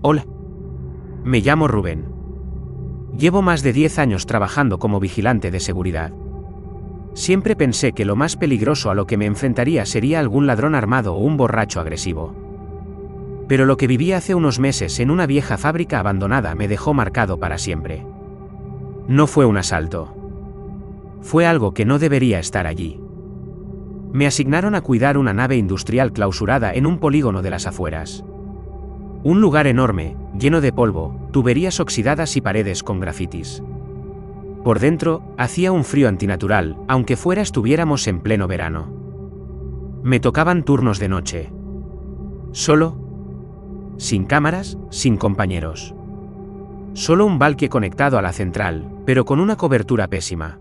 Hola. Me llamo Rubén. Llevo más de 10 años trabajando como vigilante de seguridad. Siempre pensé que lo más peligroso a lo que me enfrentaría sería algún ladrón armado o un borracho agresivo. Pero lo que viví hace unos meses en una vieja fábrica abandonada me dejó marcado para siempre. No fue un asalto. Fue algo que no debería estar allí. Me asignaron a cuidar una nave industrial clausurada en un polígono de las afueras. Un lugar enorme, lleno de polvo, tuberías oxidadas y paredes con grafitis. Por dentro, hacía un frío antinatural, aunque fuera estuviéramos en pleno verano. Me tocaban turnos de noche. Solo. Sin cámaras, sin compañeros. Solo un balque conectado a la central, pero con una cobertura pésima.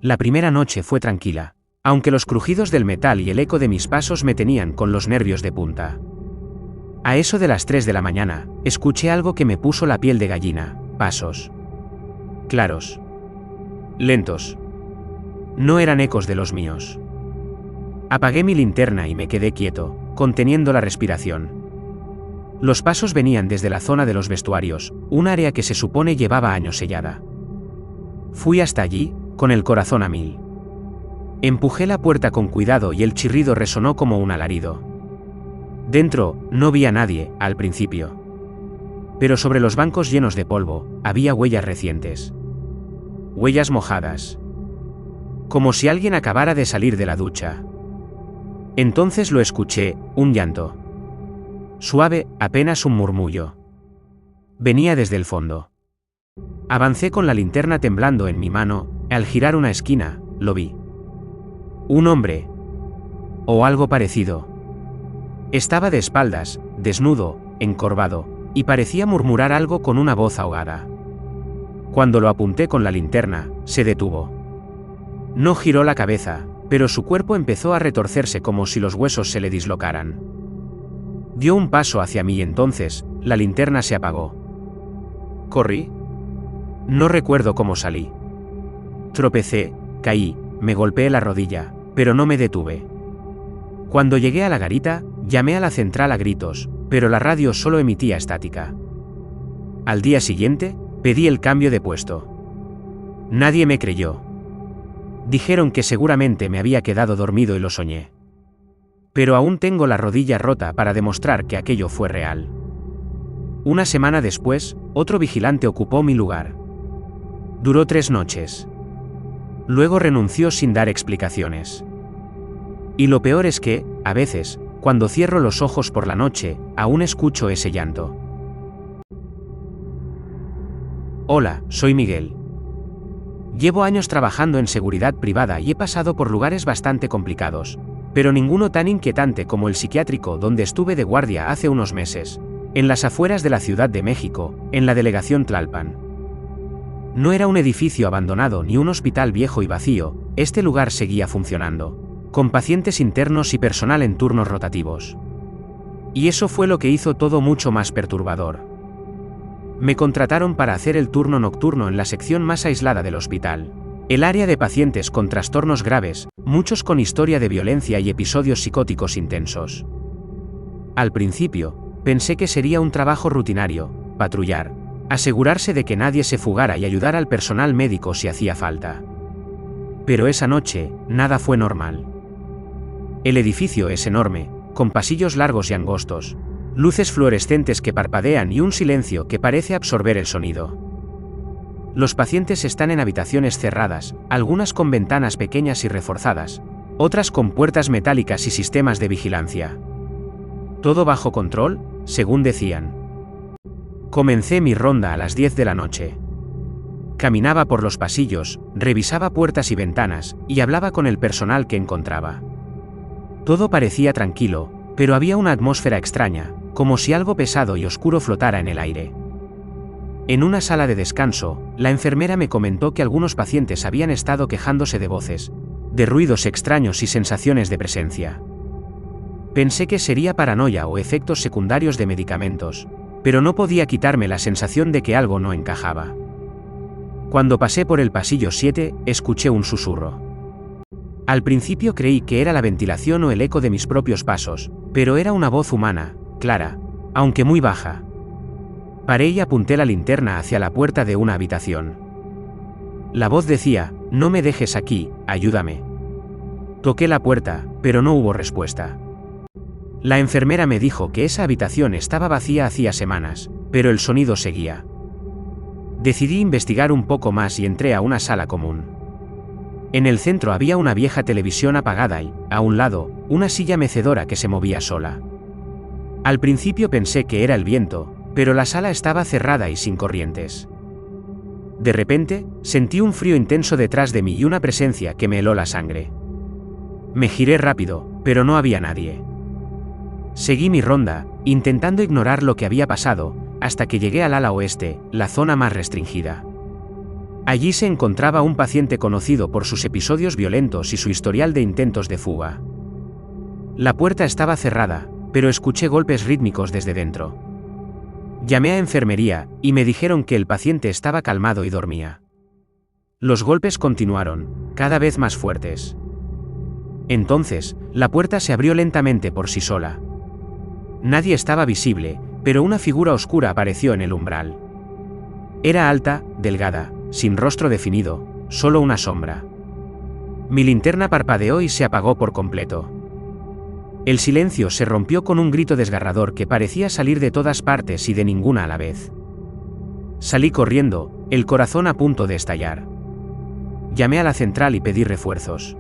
La primera noche fue tranquila, aunque los crujidos del metal y el eco de mis pasos me tenían con los nervios de punta. A eso de las 3 de la mañana, escuché algo que me puso la piel de gallina, pasos. Claros. Lentos. No eran ecos de los míos. Apagué mi linterna y me quedé quieto, conteniendo la respiración. Los pasos venían desde la zona de los vestuarios, un área que se supone llevaba años sellada. Fui hasta allí, con el corazón a 1000. Empujé la puerta con cuidado y el chirrido resonó como un alarido. Dentro, no vi a nadie, al principio. Pero sobre los bancos llenos de polvo, había huellas recientes. Huellas mojadas. Como si alguien acabara de salir de la ducha. Entonces lo escuché, un llanto. Suave, apenas un murmullo. Venía desde el fondo. Avancé con la linterna temblando en mi mano, al girar una esquina, lo vi. Un hombre. O algo parecido. Estaba de espaldas, desnudo, encorvado, y parecía murmurar algo con una voz ahogada. Cuando lo apunté con la linterna, se detuvo. No giró la cabeza, pero su cuerpo empezó a retorcerse como si los huesos se le dislocaran. Dio un paso hacia mí y entonces, la linterna se apagó. ¿Corrí? No recuerdo cómo salí. Tropecé, caí, me golpeé la rodilla, pero no me detuve. Cuando llegué a la garita, llamé a la central a gritos, pero la radio solo emitía estática. Al día siguiente, pedí el cambio de puesto. Nadie me creyó. Dijeron que seguramente me había quedado dormido y lo soñé. Pero aún tengo la rodilla rota para demostrar que aquello fue real. Una semana después, otro vigilante ocupó mi lugar. Duró 3 noches. Luego renunció sin dar explicaciones. Y lo peor es que, a veces, cuando cierro los ojos por la noche, aún escucho ese llanto. Hola, soy Miguel. Llevo años trabajando en seguridad privada y he pasado por lugares bastante complicados, pero ninguno tan inquietante como el psiquiátrico donde estuve de guardia hace unos meses, en las afueras de la Ciudad de México, en la delegación Tlalpan. No era un edificio abandonado ni un hospital viejo y vacío, este lugar seguía funcionando, con pacientes internos y personal en turnos rotativos. Y eso fue lo que hizo todo mucho más perturbador. Me contrataron para hacer el turno nocturno en la sección más aislada del hospital, el área de pacientes con trastornos graves, muchos con historia de violencia y episodios psicóticos intensos. Al principio, pensé que sería un trabajo rutinario, patrullar, asegurarse de que nadie se fugara y ayudar al personal médico si hacía falta. Pero esa noche, nada fue normal. El edificio es enorme, con pasillos largos y angostos, luces fluorescentes que parpadean y un silencio que parece absorber el sonido. Los pacientes están en habitaciones cerradas, algunas con ventanas pequeñas y reforzadas, otras con puertas metálicas y sistemas de vigilancia. Todo bajo control, según decían. Comencé mi ronda a las 10 de la noche. Caminaba por los pasillos, revisaba puertas y ventanas, y hablaba con el personal que encontraba. Todo parecía tranquilo, pero había una atmósfera extraña, como si algo pesado y oscuro flotara en el aire. En una sala de descanso, la enfermera me comentó que algunos pacientes habían estado quejándose de voces, de ruidos extraños y sensaciones de presencia. Pensé que sería paranoia o efectos secundarios de medicamentos, pero no podía quitarme la sensación de que algo no encajaba. Cuando pasé por el pasillo 7, escuché un susurro. Al principio creí que era la ventilación o el eco de mis propios pasos, pero era una voz humana, clara, aunque muy baja, Paré y apunté la linterna hacia la puerta de una habitación. La voz decía: «No me dejes aquí, ayúdame». Toqué la puerta, pero no hubo respuesta. La enfermera me dijo que esa habitación estaba vacía hacía semanas, pero el sonido seguía. Decidí investigar un poco más y entré a una sala común. En el centro había una vieja televisión apagada y, a un lado, una silla mecedora que se movía sola. Al principio pensé que era el viento, pero la sala estaba cerrada y sin corrientes. De repente, sentí un frío intenso detrás de mí y una presencia que me heló la sangre. Me giré rápido, pero no había nadie. Seguí mi ronda, intentando ignorar lo que había pasado, hasta que llegué al ala oeste, la zona más restringida. Allí se encontraba un paciente conocido por sus episodios violentos y su historial de intentos de fuga. La puerta estaba cerrada, pero escuché golpes rítmicos desde dentro. Llamé a enfermería, y me dijeron que el paciente estaba calmado y dormía. Los golpes continuaron, cada vez más fuertes. Entonces, la puerta se abrió lentamente por sí sola. Nadie estaba visible, pero una figura oscura apareció en el umbral. Era alta, delgada, sin rostro definido, solo una sombra. Mi linterna parpadeó y se apagó por completo. El silencio se rompió con un grito desgarrador que parecía salir de todas partes y de ninguna a la vez. Salí corriendo, el corazón a punto de estallar. Llamé a la central y pedí refuerzos.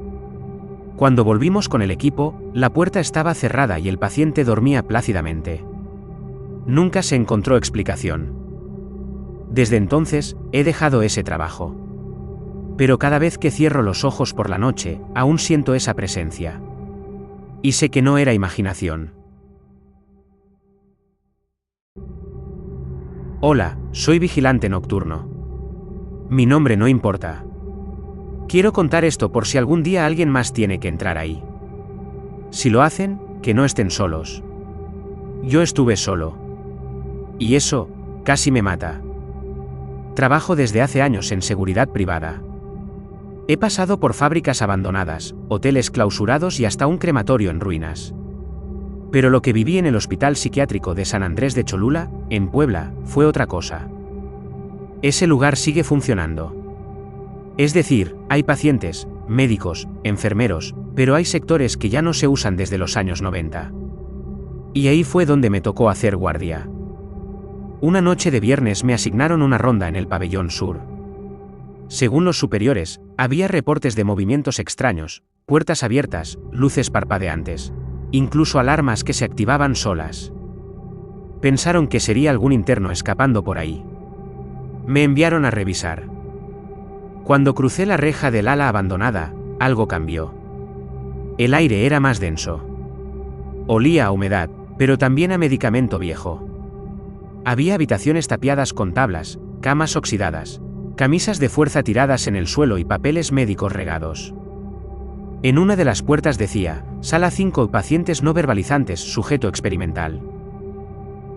Cuando volvimos con el equipo, la puerta estaba cerrada y el paciente dormía plácidamente. Nunca se encontró explicación. Desde entonces, he dejado ese trabajo. Pero cada vez que cierro los ojos por la noche, aún siento esa presencia. Y sé que no era imaginación. Hola, soy vigilante nocturno. Mi nombre no importa. Quiero contar esto por si algún día alguien más tiene que entrar ahí. Si lo hacen, que no estén solos. Yo estuve solo. Y eso, casi me mata. Trabajo desde hace años en seguridad privada. He pasado por fábricas abandonadas, hoteles clausurados y hasta un crematorio en ruinas. Pero lo que viví en el Hospital Psiquiátrico de San Andrés de Cholula, en Puebla, fue otra cosa. Ese lugar sigue funcionando. Es decir, hay pacientes, médicos, enfermeros, pero hay sectores que ya no se usan desde los años 90. Y ahí fue donde me tocó hacer guardia. Una noche de viernes me asignaron una ronda en el pabellón sur. Según los superiores, había reportes de movimientos extraños, puertas abiertas, luces parpadeantes, incluso alarmas que se activaban solas. Pensaron que sería algún interno escapando por ahí. Me enviaron a revisar. Cuando crucé la reja del ala abandonada, algo cambió. El aire era más denso. Olía a humedad, pero también a medicamento viejo. Había habitaciones tapiadas con tablas, camas oxidadas, camisas de fuerza tiradas en el suelo y papeles médicos regados. En una de las puertas decía: Sala 5, pacientes no verbalizantes, sujeto experimental.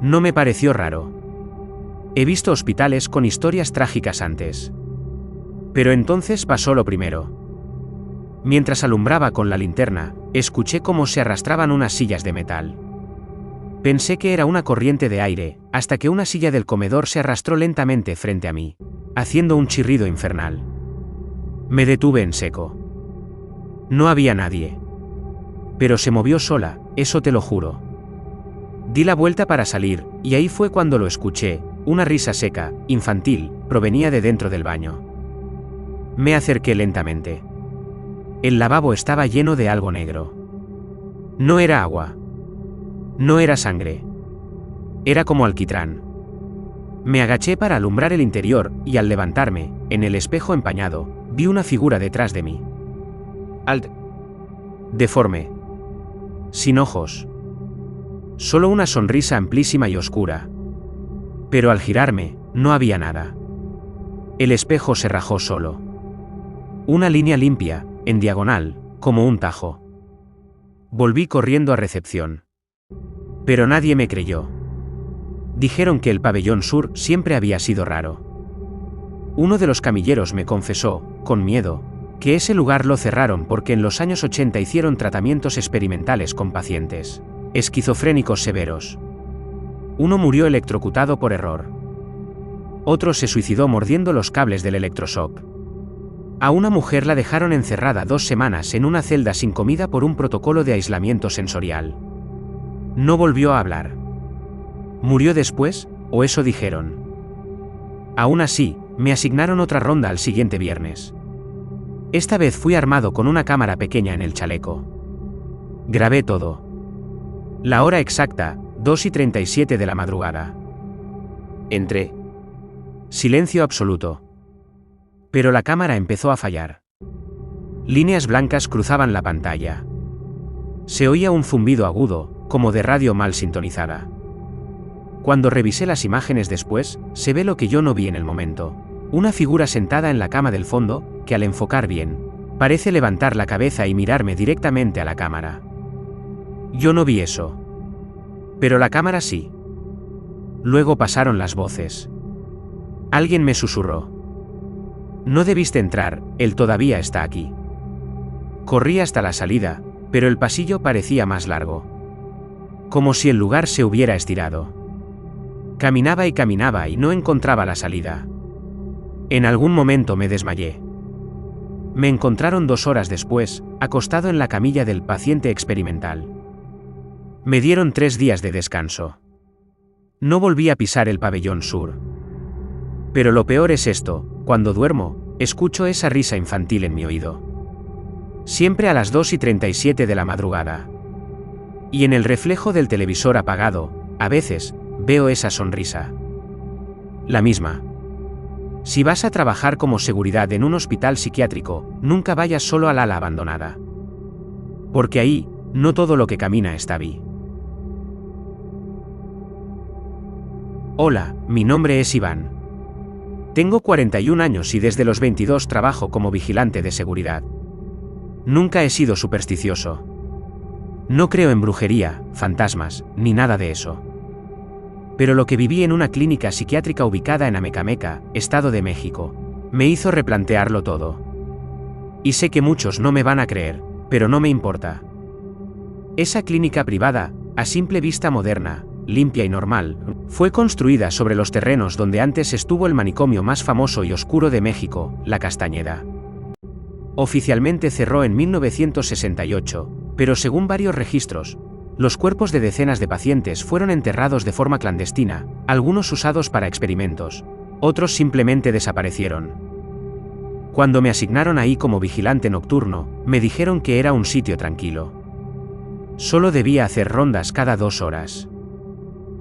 No me pareció raro. He visto hospitales con historias trágicas antes. Pero entonces pasó lo primero. Mientras alumbraba con la linterna, escuché cómo se arrastraban unas sillas de metal. Pensé que era una corriente de aire, hasta que una silla del comedor se arrastró lentamente frente a mí, haciendo un chirrido infernal. Me detuve en seco. No había nadie. Pero se movió sola, eso te lo juro. Di la vuelta para salir, y ahí fue cuando lo escuché, una risa seca, infantil, provenía de dentro del baño. Me acerqué lentamente. El lavabo estaba lleno de algo negro. No era agua. No era sangre. Era como alquitrán. Me agaché para alumbrar el interior, y al levantarme, en el espejo empañado, vi una figura detrás de mí. Deforme. Sin ojos. Solo una sonrisa amplísima y oscura. Pero al girarme, no había nada. El espejo se rajó solo. Una línea limpia, en diagonal, como un tajo. Volví corriendo a recepción. Pero nadie me creyó. Dijeron que el pabellón sur siempre había sido raro. Uno de los camilleros me confesó, con miedo, que ese lugar lo cerraron porque en los años 80 hicieron tratamientos experimentales con pacientes esquizofrénicos severos. Uno murió electrocutado por error. Otro se suicidó mordiendo los cables del electroshock. A una mujer la dejaron encerrada 2 semanas en una celda sin comida por un protocolo de aislamiento sensorial. No volvió a hablar. ¿Murió después? O eso dijeron. Aún así, me asignaron otra ronda al siguiente viernes. Esta vez fui armado con una cámara pequeña en el chaleco. Grabé todo. La hora exacta, 2:37 de la madrugada. Entré. Silencio absoluto. Pero la cámara empezó a fallar. Líneas blancas cruzaban la pantalla. Se oía un zumbido agudo, como de radio mal sintonizada. Cuando revisé las imágenes después, se ve lo que yo no vi en el momento. Una figura sentada en la cama del fondo, que al enfocar bien, parece levantar la cabeza y mirarme directamente a la cámara. Yo no vi eso. Pero la cámara sí. Luego pasaron las voces. Alguien me susurró. No debiste entrar, él todavía está aquí. Corrí hasta la salida, pero el pasillo parecía más largo. Como si el lugar se hubiera estirado. Caminaba y no encontraba la salida. En algún momento me desmayé. Me encontraron 2 horas después, acostado en la camilla del paciente experimental. Me dieron 3 días de descanso. No volví a pisar el pabellón sur. Pero lo peor es esto, cuando duermo, escucho esa risa infantil en mi oído. Siempre a las 2:37 de la madrugada. Y en el reflejo del televisor apagado, a veces, veo esa sonrisa. La misma. Si vas a trabajar como seguridad en un hospital psiquiátrico, nunca vayas solo al ala abandonada. Porque ahí, no todo lo que camina está bien. Hola, mi nombre es Iván. Tengo 41 años y desde los 22 trabajo como vigilante de seguridad. Nunca he sido supersticioso. No creo en brujería, fantasmas, ni nada de eso. Pero lo que viví en una clínica psiquiátrica ubicada en Amecameca, Estado de México, me hizo replantearlo todo. Y sé que muchos no me van a creer, pero no me importa. Esa clínica privada, a simple vista moderna, limpia y normal, fue construida sobre los terrenos donde antes estuvo el manicomio más famoso y oscuro de México, La Castañeda. Oficialmente cerró en 1968, pero según varios registros, los cuerpos de decenas de pacientes fueron enterrados de forma clandestina, algunos usados para experimentos, otros simplemente desaparecieron. Cuando me asignaron ahí como vigilante nocturno, me dijeron que era un sitio tranquilo. Solo debía hacer rondas cada 2 horas.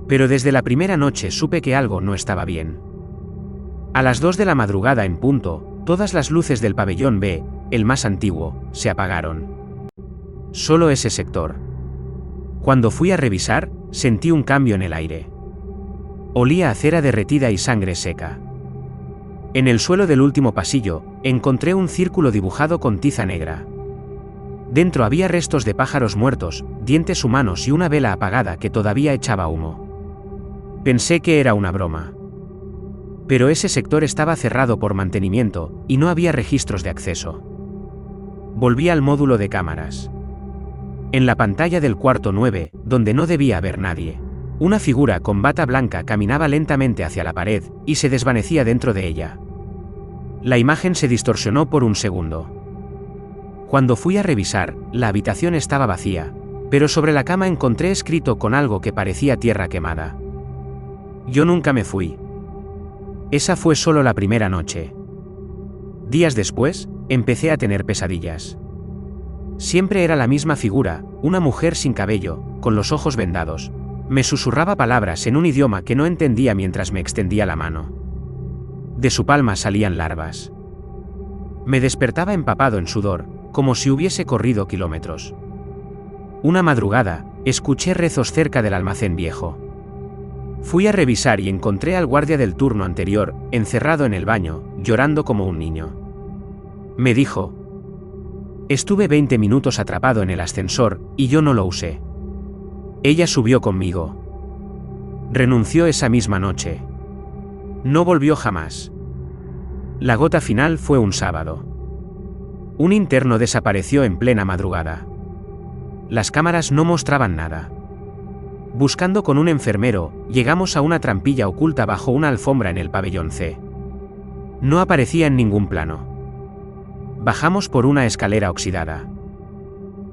Pero desde la primera noche supe que algo no estaba bien. A las 2 de la madrugada en punto, todas las luces del pabellón B, el más antiguo, se apagaron. Solo ese sector. Cuando fui a revisar, sentí un cambio en el aire. Olía a cera derretida y sangre seca. En el suelo del último pasillo, encontré un círculo dibujado con tiza negra. Dentro había restos de pájaros muertos, dientes humanos y una vela apagada que todavía echaba humo. Pensé que era una broma. Pero ese sector estaba cerrado por mantenimiento, y no había registros de acceso. Volví al módulo de cámaras. En la pantalla del cuarto 9, donde no debía haber nadie, una figura con bata blanca caminaba lentamente hacia la pared, y se desvanecía dentro de ella. La imagen se distorsionó por un segundo. Cuando fui a revisar, la habitación estaba vacía, pero sobre la cama encontré escrito con algo que parecía tierra quemada. Yo nunca me fui. Esa fue solo la primera noche. Días después, empecé a tener pesadillas. Siempre era la misma figura, una mujer sin cabello, con los ojos vendados. Me susurraba palabras en un idioma que no entendía mientras me extendía la mano. De su palma salían larvas. Me despertaba empapado en sudor, como si hubiese corrido kilómetros. Una madrugada, escuché rezos cerca del almacén viejo. Fui a revisar y encontré al guardia del turno anterior, encerrado en el baño, llorando como un niño. Me dijo: estuve 20 minutos atrapado en el ascensor, y yo no lo usé. Ella subió conmigo. Renunció esa misma noche. No volvió jamás. La gota final fue un sábado. Un interno desapareció en plena madrugada. Las cámaras no mostraban nada. Buscando con un enfermero, llegamos a una trampilla oculta bajo una alfombra en el pabellón C. No aparecía en ningún plano. Bajamos por una escalera oxidada.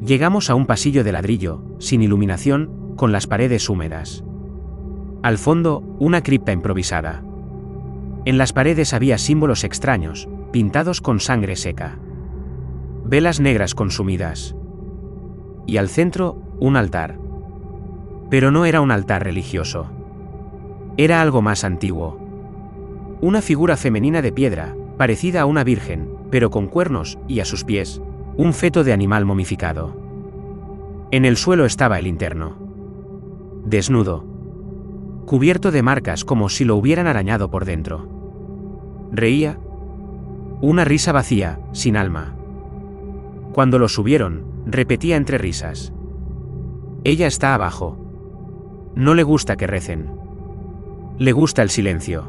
Llegamos a un pasillo de ladrillo, sin iluminación, con las paredes húmedas. Al fondo, una cripta improvisada. En las paredes había símbolos extraños, pintados con sangre seca. Velas negras consumidas. Y al centro, un altar. Pero no era un altar religioso. Era algo más antiguo. Una figura femenina de piedra, parecida a una virgen, pero con cuernos, y a sus pies, un feto de animal momificado. En el suelo estaba el interno. Desnudo. Cubierto de marcas como si lo hubieran arañado por dentro. Reía. Una risa vacía, sin alma. Cuando lo subieron, repetía entre risas. Ella está abajo. No le gusta que recen. Le gusta el silencio.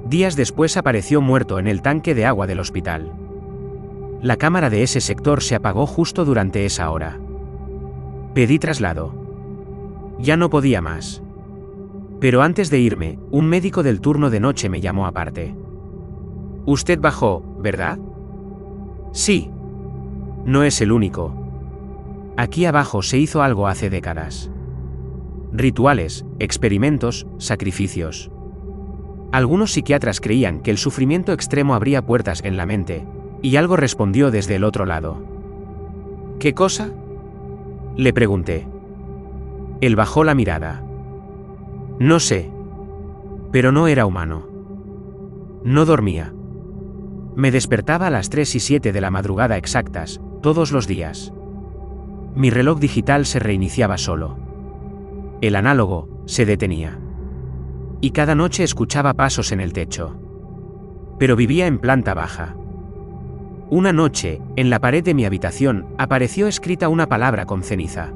Días después apareció muerto en el tanque de agua del hospital. La cámara de ese sector se apagó justo durante esa hora. Pedí traslado. Ya no podía más. Pero antes de irme, un médico del turno de noche me llamó aparte. Usted bajó, ¿verdad? Sí. No es el único. Aquí abajo se hizo algo hace décadas. Rituales, experimentos, sacrificios. Algunos psiquiatras creían que el sufrimiento extremo abría puertas en la mente, y algo respondió desde el otro lado. ¿Qué cosa? Le pregunté. Él bajó la mirada. No sé. Pero no era humano. No dormía. Me despertaba a las 3 y 7 de la madrugada exactas, todos los días. Mi reloj digital se reiniciaba solo. El análogo se detenía. Y cada noche escuchaba pasos en el techo. Pero vivía en planta baja. Una noche, en la pared de mi habitación, apareció escrita una palabra con ceniza.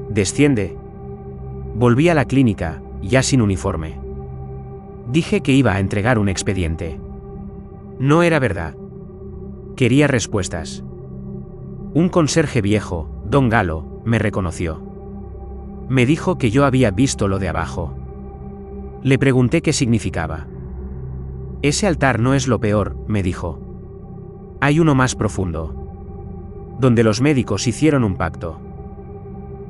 Desciende. Volví a la clínica, ya sin uniforme. Dije que iba a entregar un expediente. No era verdad. Quería respuestas. Un conserje viejo, don Galo, me reconoció. Me dijo que yo había visto lo de abajo. Le pregunté qué significaba. Ese altar no es lo peor, me dijo. Hay uno más profundo. Donde los médicos hicieron un pacto.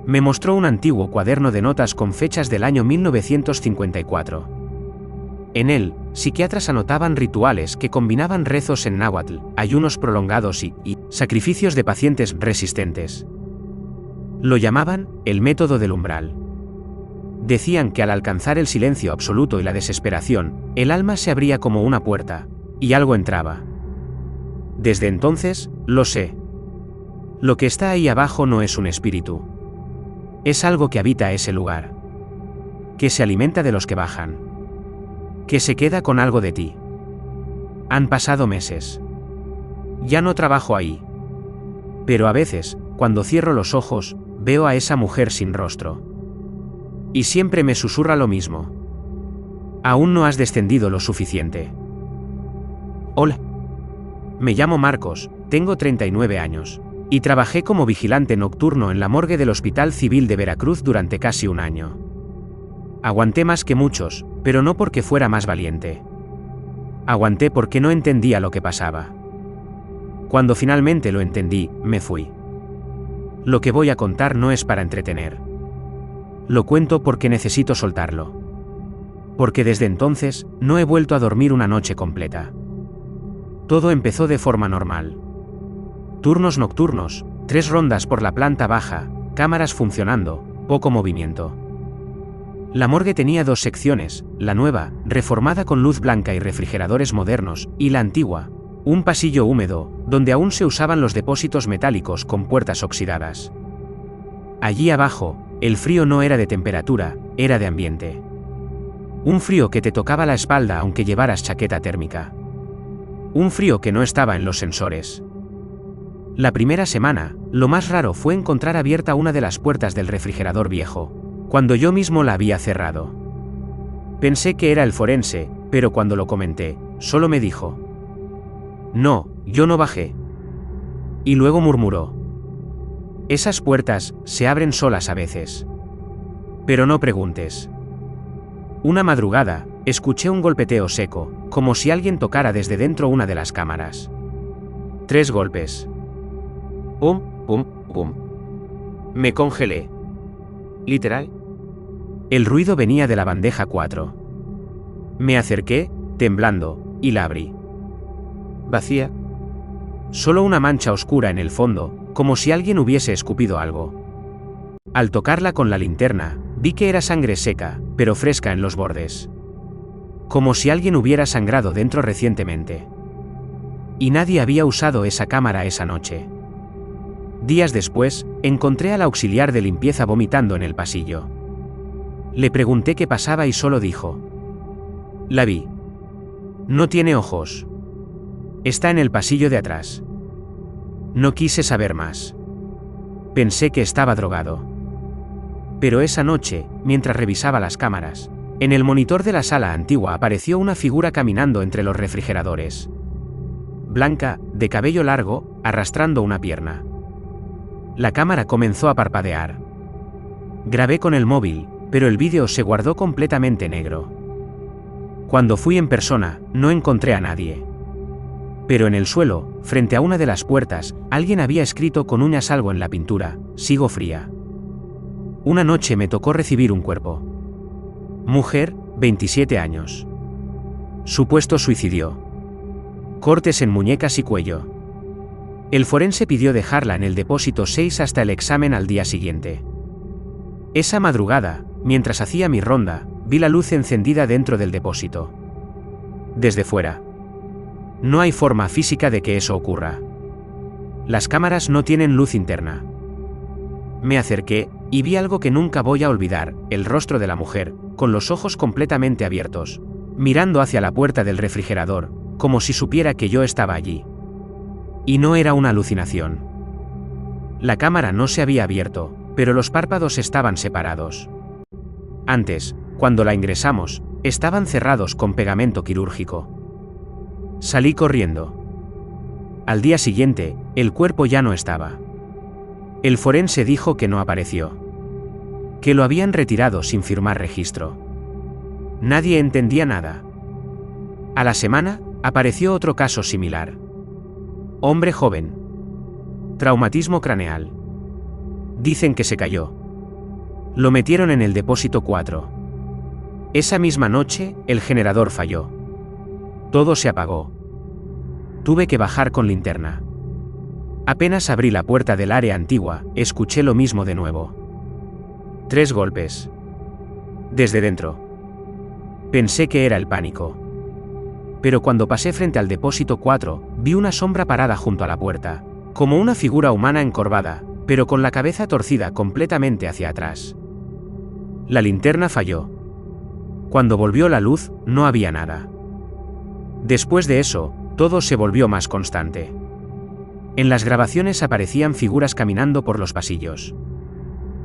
Me mostró un antiguo cuaderno de notas con fechas del año 1954. En él, psiquiatras anotaban rituales que combinaban rezos en náhuatl, ayunos prolongados y sacrificios de pacientes resistentes. Lo llamaban el método del umbral. Decían que al alcanzar el silencio absoluto y la desesperación, el alma se abría como una puerta, y algo entraba. Desde entonces, lo sé. Lo que está ahí abajo no es un espíritu. Es algo que habita ese lugar. Que se alimenta de los que bajan. Que se queda con algo de ti. Han pasado meses. Ya no trabajo ahí. Pero a veces, cuando cierro los ojos, veo a esa mujer sin rostro. Y siempre me susurra lo mismo. Aún no has descendido lo suficiente. Hola. Me llamo Marcos, tengo 39 años. Y trabajé como vigilante nocturno en la morgue del Hospital Civil de Veracruz durante casi un año. Aguanté más que muchos, pero no porque fuera más valiente. Aguanté porque no entendía lo que pasaba. Cuando finalmente lo entendí, me fui. Lo que voy a contar no es para entretener. Lo cuento porque necesito soltarlo. Porque desde entonces, no he vuelto a dormir una noche completa. Todo empezó de forma normal. Turnos nocturnos, 3 rondas por la planta baja, cámaras funcionando, poco movimiento. La morgue tenía 2 secciones, la nueva, reformada con luz blanca y refrigeradores modernos, y la antigua, un pasillo húmedo, donde aún se usaban los depósitos metálicos con puertas oxidadas. Allí abajo, el frío no era de temperatura, era de ambiente. Un frío que te tocaba la espalda aunque llevaras chaqueta térmica. Un frío que no estaba en los sensores. La primera semana, lo más raro fue encontrar abierta una de las puertas del refrigerador viejo, cuando yo mismo la había cerrado. Pensé que era el forense, pero cuando lo comenté, solo me dijo: no, yo no bajé. Y luego murmuró: esas puertas se abren solas a veces. Pero no preguntes. Una madrugada, escuché un golpeteo seco, como si alguien tocara desde dentro una de las cámaras. 3 golpes. Pum, pum, pum. Me congelé. ¿Literal? El ruido venía de la bandeja 4. Me acerqué, temblando, y la abrí. Vacía. Solo una mancha oscura en el fondo, como si alguien hubiese escupido algo. Al tocarla con la linterna, vi que era sangre seca, pero fresca en los bordes. Como si alguien hubiera sangrado dentro recientemente. Y nadie había usado esa cámara esa noche. Días después, encontré al auxiliar de limpieza vomitando en el pasillo. Le pregunté qué pasaba y solo dijo: la vi. No tiene ojos. Está en el pasillo de atrás. No quise saber más. Pensé que estaba drogado. Pero esa noche, mientras revisaba las cámaras, en el monitor de la sala antigua apareció una figura caminando entre los refrigeradores. Blanca, de cabello largo, arrastrando una pierna. La cámara comenzó a parpadear. Grabé con el móvil, pero el vídeo se guardó completamente negro. Cuando fui en persona, no encontré a nadie. Pero en el suelo, frente a una de las puertas, alguien había escrito con uñas algo en la pintura: sigo fría. Una noche me tocó recibir un cuerpo. Mujer, 27 años. Supuesto suicidio. Cortes en muñecas y cuello. El forense pidió dejarla en el depósito 6 hasta el examen al día siguiente. Esa madrugada, mientras hacía mi ronda, vi la luz encendida dentro del depósito. Desde fuera. No hay forma física de que eso ocurra. Las cámaras no tienen luz interna. Me acerqué, y vi algo que nunca voy a olvidar: el rostro de la mujer, con los ojos completamente abiertos, mirando hacia la puerta del refrigerador, como si supiera que yo estaba allí. Y no era una alucinación. La cámara no se había abierto, pero los párpados estaban separados. Antes, cuando la ingresamos, estaban cerrados con pegamento quirúrgico. Salí corriendo. Al día siguiente, el cuerpo ya no estaba. El forense dijo que no apareció. Que lo habían retirado sin firmar registro. Nadie entendía nada. A la semana, apareció otro caso similar. Hombre joven. Traumatismo craneal. Dicen que se cayó. Lo metieron en el depósito 4. Esa misma noche, el generador falló. Todo se apagó. Tuve que bajar con linterna. Apenas abrí la puerta del área antigua, escuché lo mismo de nuevo. 3 golpes. Desde dentro. Pensé que era el pánico. Pero cuando pasé frente al depósito 4, vi una sombra parada junto a la puerta, como una figura humana encorvada, pero con la cabeza torcida completamente hacia atrás. La linterna falló. Cuando volvió la luz, no había nada. Después de eso, todo se volvió más constante. En las grabaciones aparecían figuras caminando por los pasillos.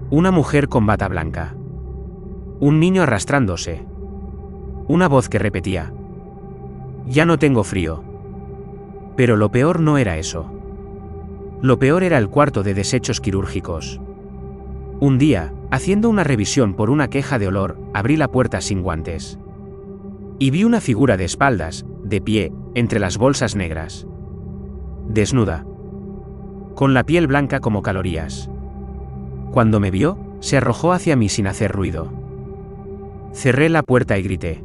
Una mujer con bata blanca. Un niño arrastrándose. Una voz que repetía: ya no tengo frío. Pero lo peor no era eso. Lo peor era el cuarto de desechos quirúrgicos. Un día, haciendo una revisión por una queja de olor, abrí la puerta sin guantes. Y vi una figura de espaldas, de pie, entre las bolsas negras. Desnuda. Con la piel blanca como calorías. Cuando me vio, se arrojó hacia mí sin hacer ruido. Cerré la puerta y grité.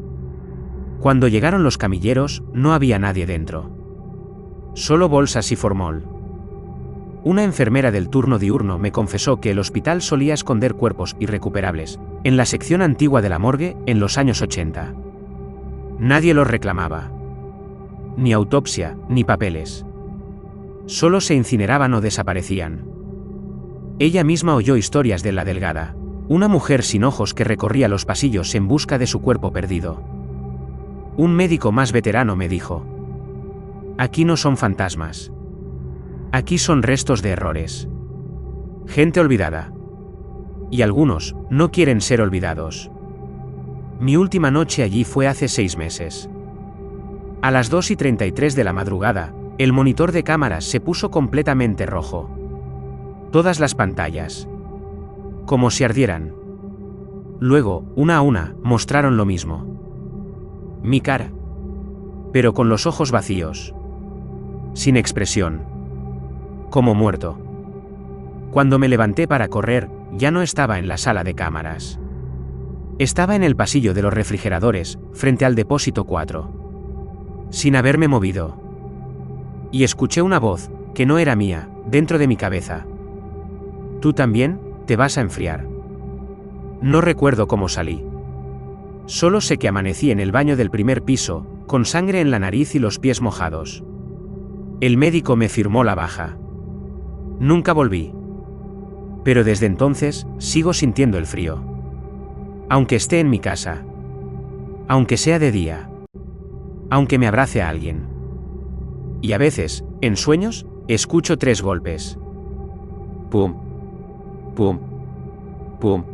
Cuando llegaron los camilleros, no había nadie dentro. Solo bolsas y formol. Una enfermera del turno diurno me confesó que el hospital solía esconder cuerpos irrecuperables, en la sección antigua de la morgue, en los años 80. Nadie los reclamaba. Ni autopsia, ni papeles. Solo se incineraban o desaparecían. Ella misma oyó historias de la delgada, una mujer sin ojos que recorría los pasillos en busca de su cuerpo perdido. Un médico más veterano me dijo: aquí no son fantasmas. Aquí son restos de errores. Gente olvidada. Y algunos no quieren ser olvidados. Mi última noche allí fue hace 6 meses. A las 2:33 de la madrugada, el monitor de cámaras se puso completamente rojo. Todas las pantallas. Como si ardieran. Luego, una a una, mostraron lo mismo. Mi cara. Pero con los ojos vacíos. Sin expresión. Como muerto. Cuando me levanté para correr, ya no estaba en la sala de cámaras. Estaba en el pasillo de los refrigeradores, frente al depósito 4. Sin haberme movido. Y escuché una voz, que no era mía, dentro de mi cabeza. Tú también, te vas a enfriar. No recuerdo cómo salí. Solo sé que amanecí en el baño del primer piso, con sangre en la nariz y los pies mojados. El médico me firmó la baja. Nunca volví. Pero desde entonces, sigo sintiendo el frío. Aunque esté en mi casa. Aunque sea de día. Aunque me abrace a alguien. Y a veces, en sueños, escucho 3 golpes. Pum. Pum. Pum.